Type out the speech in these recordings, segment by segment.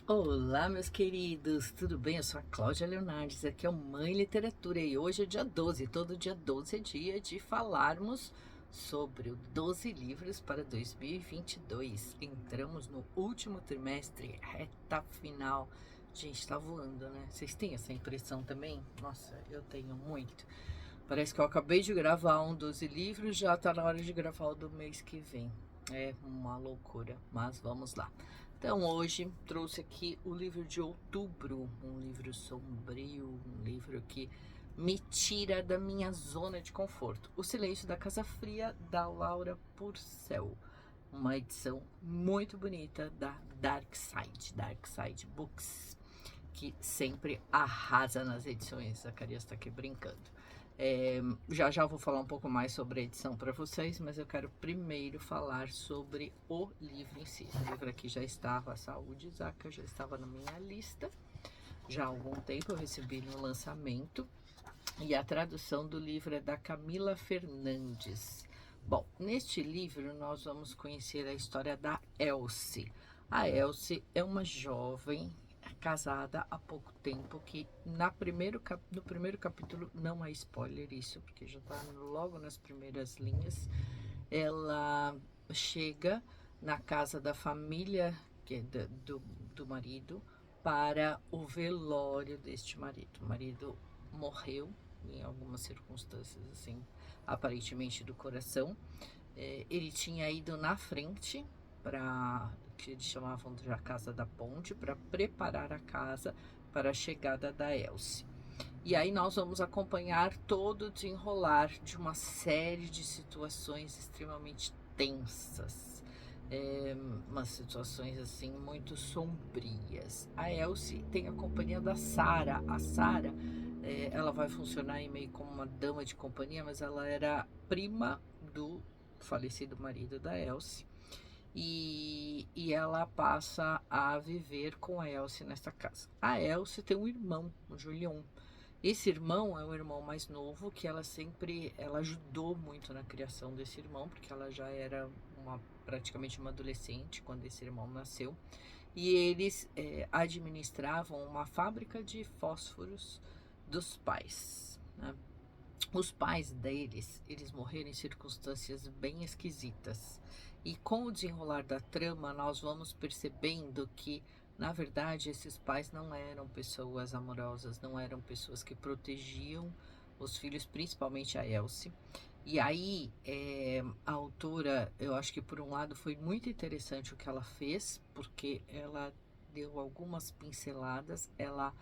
Olá, meus queridos, tudo bem? Eu sou a Cláudia Leonardes, aqui é o Mãe Literatura e hoje é dia 12. Todo dia 12 é dia de falarmos sobre o 12 livros para 2022. Entramos no último trimestre, reta final. Gente, tá voando, né? Vocês têm essa impressão também? Nossa, eu tenho muito. Parece que eu acabei de gravar um 12 livros, já tá na hora de gravar o do mês que vem. É uma loucura, mas vamos lá. Então, hoje trouxe aqui o livro de outubro, um livro sombrio, um livro que me tira da minha zona de conforto. O Silêncio da Casa Fria, da Laura Purcell. Uma edição muito bonita da Dark Side Books, que sempre arrasa nas edições. A Carias está aqui brincando. Já vou falar um pouco mais sobre a edição para vocês, mas eu quero primeiro falar sobre o livro em si. O livro aqui já estava, a Saúde Zaca, já estava na minha lista. Já há algum tempo eu recebi no lançamento. E a tradução do livro é da Camila Fernandes. Bom, neste livro nós vamos conhecer a história da Elsie. A Elsie é uma jovem casada há pouco tempo que no primeiro capítulo, não é spoiler isso, porque já está logo nas primeiras linhas, ela chega na casa da família que é do marido para o velório deste marido. O marido morreu em algumas circunstâncias assim, aparentemente do coração. Ele tinha ido na frente para que eles chamavam de a Casa da Ponte para preparar a casa para a chegada da Elsie. E aí nós vamos acompanhar todo o desenrolar de uma série de situações extremamente tensas, umas situações assim muito sombrias. A Elsie tem a companhia da Sarah. A Sarah, ela vai funcionar em meio como uma dama de companhia, mas ela era prima do falecido marido da Elsie. E ela passa a viver com a Elsie nesta casa. A Elsie tem um irmão, o Julion. Esse irmão é o irmão mais novo que ela ajudou muito na criação desse irmão, porque ela já era praticamente uma adolescente quando esse irmão nasceu. E eles administravam uma fábrica de fósforos dos pais, né? Os pais deles, eles morreram em circunstâncias bem esquisitas. E com o desenrolar da trama, nós vamos percebendo que, na verdade, esses pais não eram pessoas amorosas, não eram pessoas que protegiam os filhos, principalmente a Elsie. E aí, a autora, eu acho que por um lado foi muito interessante o que ela fez, porque ela deu algumas pinceladas, ela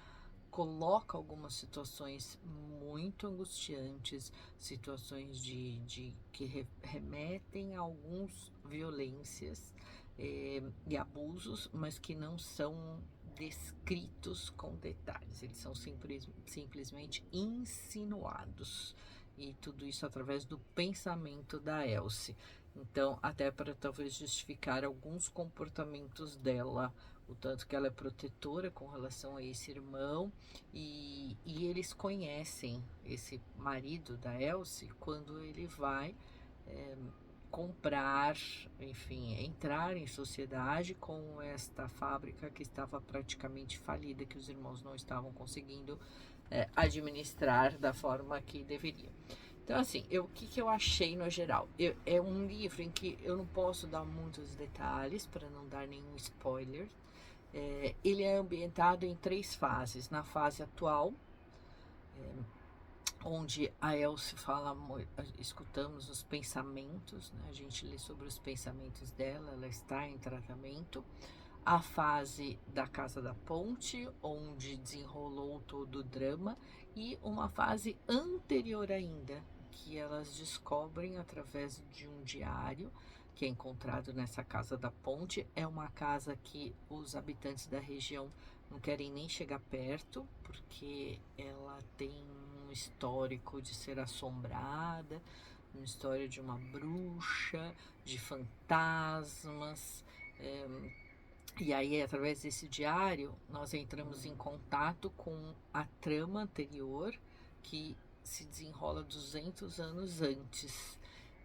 coloca algumas situações muito angustiantes, situações de que remetem a alguns violências e abusos, mas que não são descritos com detalhes, eles são simplesmente insinuados. E tudo isso através do pensamento da Elsie. Então, até para talvez justificar alguns comportamentos dela, o tanto que ela é protetora com relação a esse irmão, e eles conhecem esse marido da Elsie quando ele vai é, comprar, enfim, entrar em sociedade com esta fábrica que estava praticamente falida, que os irmãos não estavam conseguindo administrar da forma que deveria. Então, assim, o que eu achei no geral? É um livro em que eu não posso dar muitos detalhes para não dar nenhum spoiler. Ele é ambientado em 3 fases. Na fase atual, onde a Elsie fala, escutamos os pensamentos, né? A gente lê sobre os pensamentos dela, ela está em tratamento. A fase da Casa da Ponte, onde desenrolou todo o drama, e uma fase anterior ainda, que elas descobrem através de um diário que é encontrado nessa Casa da Ponte. É uma casa que os habitantes da região não querem nem chegar perto, porque ela tem um histórico de ser assombrada, uma história de uma bruxa, de fantasmas. E aí, através desse diário, nós entramos em contato com a trama anterior, que se desenrola 200 anos antes.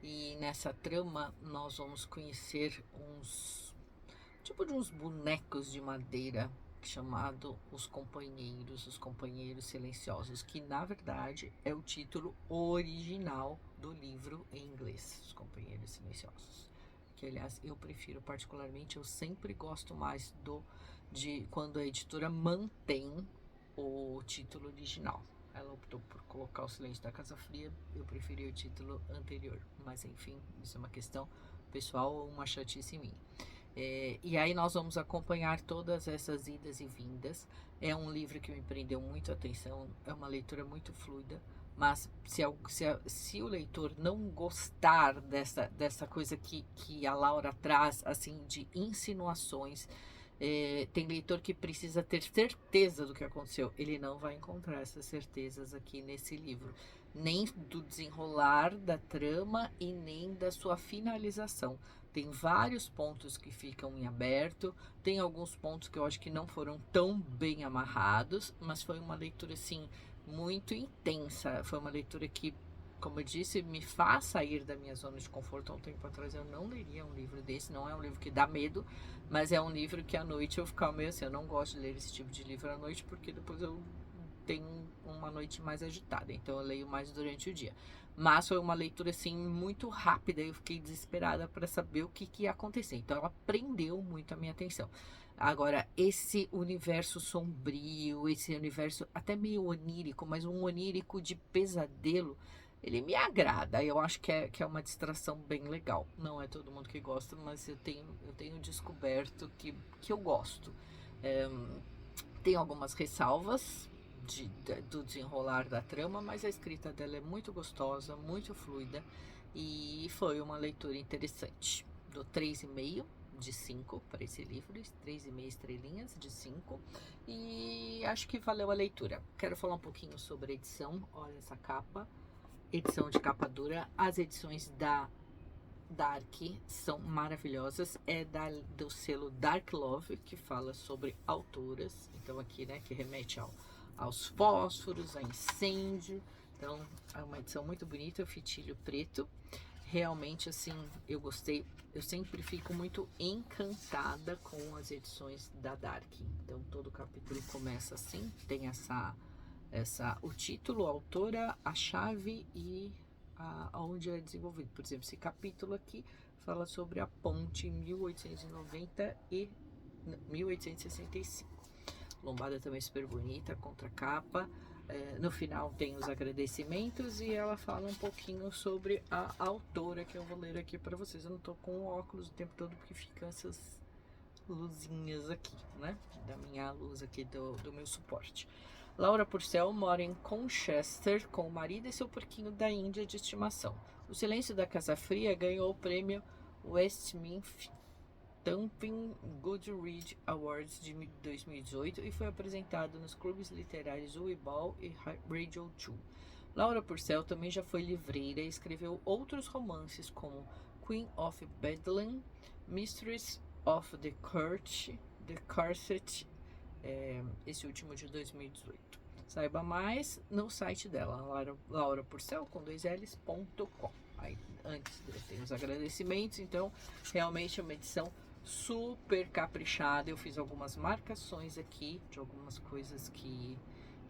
E nessa trama, nós vamos conhecer uns tipo de uns bonecos de madeira chamado Os Companheiros Silenciosos, que na verdade é o título original do livro em inglês, Os Companheiros Silenciosos. Que aliás eu prefiro particularmente, eu sempre gosto mais de quando a editora mantém o título original. Ela optou por colocar O Silêncio da Casa Fria, eu preferi o título anterior, mas enfim, isso é uma questão pessoal ou uma chatice minha. E aí nós vamos acompanhar todas essas idas e vindas. É um livro que me prendeu muito a atenção, é uma leitura muito fluida, mas se o leitor não gostar dessa coisa que a Laura traz, assim, de insinuações, tem leitor que precisa ter certeza do que aconteceu. Ele não vai encontrar essas certezas aqui nesse livro, nem do desenrolar da trama e nem da sua finalização. Tem vários pontos que ficam em aberto, tem alguns pontos que eu acho que não foram tão bem amarrados, mas foi uma leitura assim muito intensa. Foi uma leitura que, como eu disse, me faz sair da minha zona de conforto. Há um tempo atrás eu não leria um livro desse. Não é um livro que dá medo, mas é um livro que à noite eu ficava meio assim, eu não gosto de ler esse tipo de livro à noite, porque depois eu tenho uma noite mais agitada, então eu leio mais durante o dia. Mas foi uma leitura assim muito rápida, eu fiquei desesperada para saber o que ia acontecer. Então ela prendeu muito a minha atenção. Agora, esse universo sombrio, esse universo até meio onírico, mas um onírico de pesadelo, ele me agrada. Eu acho que é uma distração bem legal. Não é todo mundo que gosta, mas eu tenho descoberto que eu gosto. Tem algumas ressalvas do desenrolar da trama, mas a escrita dela é muito gostosa, muito fluida, e foi uma leitura interessante. Dou 3,5 de 5 para esse livro, 3,5 estrelinhas de 5, e acho que valeu a leitura. Quero falar um pouquinho sobre a edição. Olha essa capa, edição de capa dura. As edições da Dark são maravilhosas, do selo Dark Love, que fala sobre autoras, então aqui, né, que remete aos fósforos, a incêndio. Então é uma edição muito bonita, o fitilho preto. Realmente, assim, eu gostei. Eu sempre fico muito encantada com as edições da Dark. Então todo capítulo começa assim, tem o título, a autora, a chave e onde é desenvolvido. Por exemplo, esse capítulo aqui fala sobre a ponte 1890 e 1865. Lombada também super bonita, contracapa. No final tem os agradecimentos e ela fala um pouquinho sobre a autora, que eu vou ler aqui para vocês. Eu não tô com óculos o tempo todo porque ficam essas luzinhas aqui, né? Da minha luz aqui do meu suporte. Laura Purcell mora em Colchester com o marido e seu porquinho da Índia de estimação. O Silêncio da Casa Fria ganhou o prêmio Westminster Thumping Goodreads Awards de 2018 e foi apresentado nos clubes literários Uibal e Radio 2. Laura Purcell também já foi livreira e escreveu outros romances como Queen of Bedlam, Mistress of the Corset, esse último de 2018. Saiba mais no site dela, Laura Purcell, com 2ls.com. Aí, antes tem os agradecimentos, então realmente é uma edição super caprichada. Eu fiz algumas marcações aqui de algumas coisas que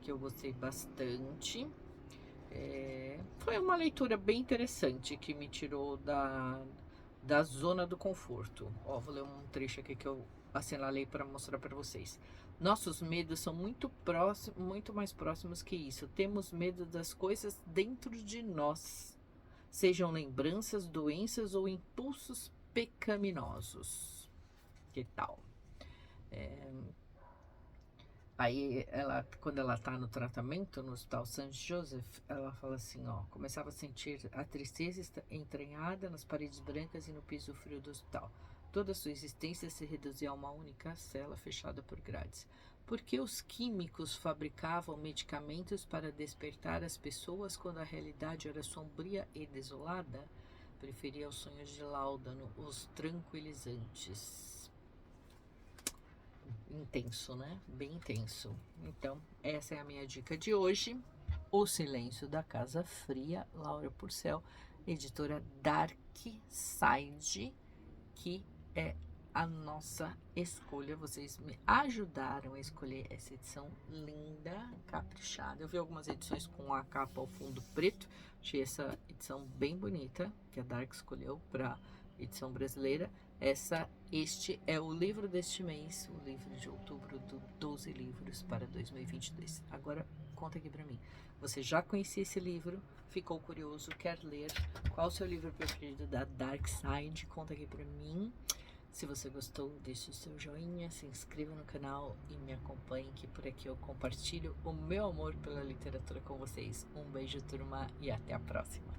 eu gostei bastante. Foi uma leitura bem interessante que me tirou da zona do conforto. Vou ler um trecho aqui que eu assinalei para mostrar para vocês. Nossos medos são muito mais próximos que isso. Temos medo das coisas dentro de nós, sejam lembranças, doenças ou impulsos pecaminosos. Que tal? Aí, quando ela tá no tratamento no Hospital St. Joseph, ela fala assim, começava a sentir a tristeza entranhada nas paredes brancas e no piso frio do hospital. Toda a sua existência se reduzia a uma única cela fechada por grades. Por que os químicos fabricavam medicamentos para despertar as pessoas quando a realidade era sombria e desolada? Preferia os sonhos de Láudano, os tranquilizantes. Intenso, né? Bem intenso. Então, essa é a minha dica de hoje. O Silêncio da Casa Fria, Laura Purcell, editora Dark Side, que é a nossa escolha. Vocês me ajudaram a escolher essa edição linda, caprichada. Eu vi algumas edições com a capa ao fundo preto. Achei essa edição bem bonita, que a Dark escolheu para edição brasileira. Este é o livro deste mês, o livro de outubro do 12 livros para 2022. Agora, conta aqui para mim. Você já conhecia esse livro? Ficou curioso? Quer ler? Qual o seu livro preferido da Dark Side? Conta aqui pra mim. Se você gostou, deixe o seu joinha, se inscreva no canal e me acompanhe, que por aqui eu compartilho o meu amor pela literatura com vocês. Um beijo, turma, e até a próxima.